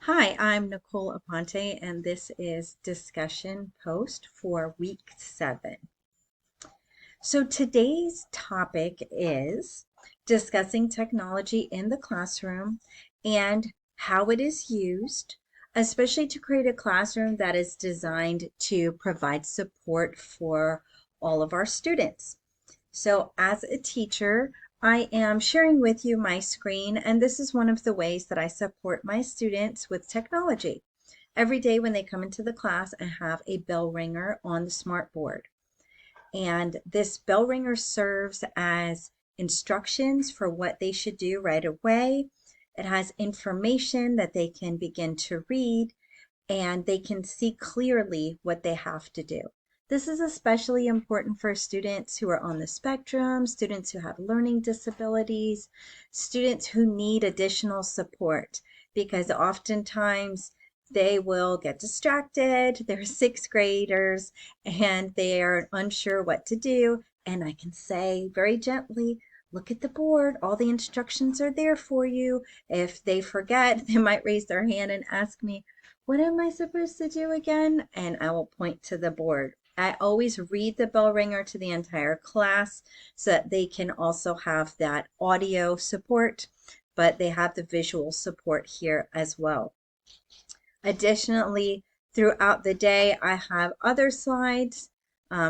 Hi, I'm Nicole Aponte, and this is discussion post for week 7. So today's topic is discussing technology in the classroom and how it is used, especially to create a classroom that is designed to provide support for all of our students. So as a teacher, I am sharing with you my screen, and this is one of the ways that I support my students with technology. Every day when they come into the class, I have a bell ringer on the smart board. And this bell ringer serves as instructions for what they should do right away. It has information that they can begin to read, and they can see clearly what they have to do. This is especially important for students who are on the spectrum, students who have learning disabilities, students who need additional support, because oftentimes they will get distracted. They're sixth graders and they are unsure what to do. And I can say very gently, look at the board. All the instructions are there for you. If they forget, they might raise their hand and ask me, what am I supposed to do again? And I will point to the board. I always read the bell ringer to the entire class so that they can also have that audio support, but they have the visual support here as well. Additionally, throughout the day, I have other slides,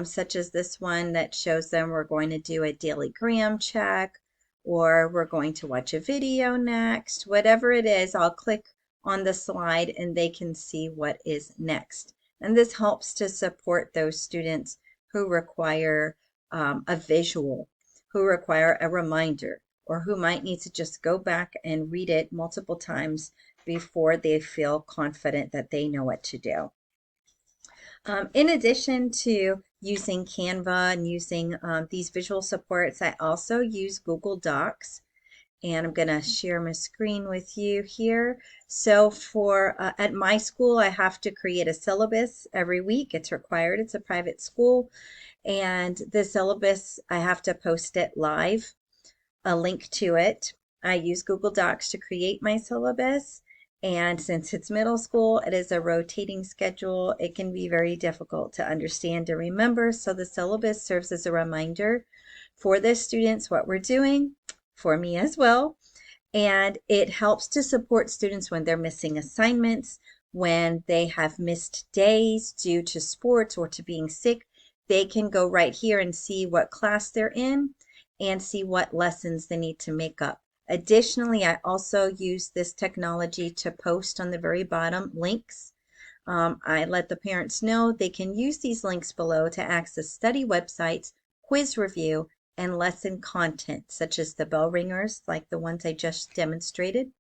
such as this one that shows them we're going to do a daily gram check, or we're going to watch a video next. Whatever it is, I'll click on the slide and they can see what is next. And this helps to support those students who require a visual, who require a reminder, or who might need to just go back and read it multiple times before they feel confident that they know what to do. In addition to using Canva and using these visual supports, I also use Google Docs. And I'm going to share my screen with you here. So for at my school, I have to create a syllabus every week. It's required. It's a private school. And the syllabus, I have to post it live, a link to it. I use Google Docs to create my syllabus. And since it's middle school, it is a rotating schedule. It can be very difficult to understand and remember. So the syllabus serves as a reminder for the students what we're doing, for me as well. And it helps to support students when they're missing assignments, when they have missed days due to sports or to being sick. They can go right here and see what class they're in and see what lessons they need to make up. Additionally, I also use this technology to post on the very bottom links. I let the parents know they can use these links below to access study websites, quiz review, and lesson content, such as the bell ringers, like the ones I just demonstrated,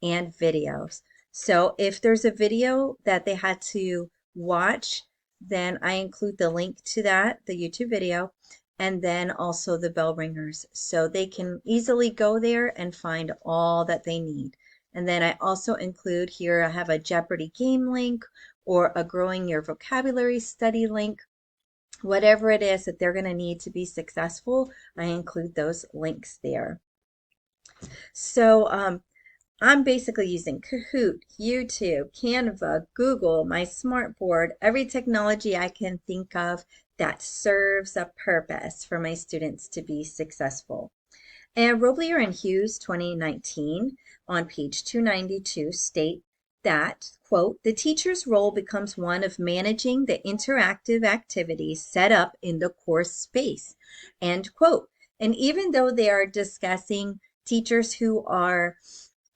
and videos. So if there's a video that they had to watch, then I include the link to that, the YouTube video, and then also the bell ringers. So they can easily go there and find all that they need. And then I also include here, I have a Jeopardy game link or a Growing Your Vocabulary study link. Whatever it is that they're going to need to be successful, I include those links there. So I'm basically using Kahoot, YouTube, Canva, Google, my smartboard, every technology I can think of that serves a purpose for my students to be successful. And Roblier and Hughes 2019 on page 292 state that, quote, the teacher's role becomes one of managing the interactive activities set up in the course space, end quote. And even though they are discussing teachers who are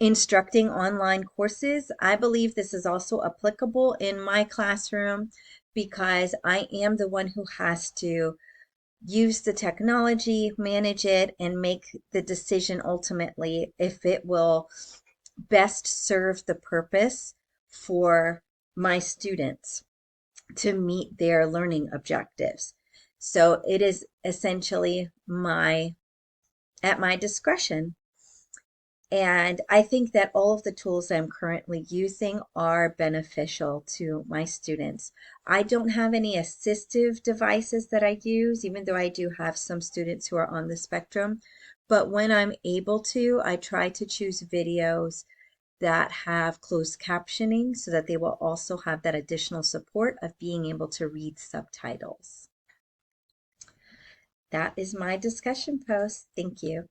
instructing online courses, I believe this is also applicable in my classroom because I am the one who has to use the technology, manage it, and make the decision ultimately if it will best serve the purpose for my students to meet their learning objectives. So it is essentially at my discretion. And I think that all of the tools I'm currently using are beneficial to my students. I don't have any assistive devices that I use, even though I do have some students who are on the spectrum. But when I'm able to, I try to choose videos that have closed captioning so that they will also have that additional support of being able to read subtitles. That is my discussion post. Thank you.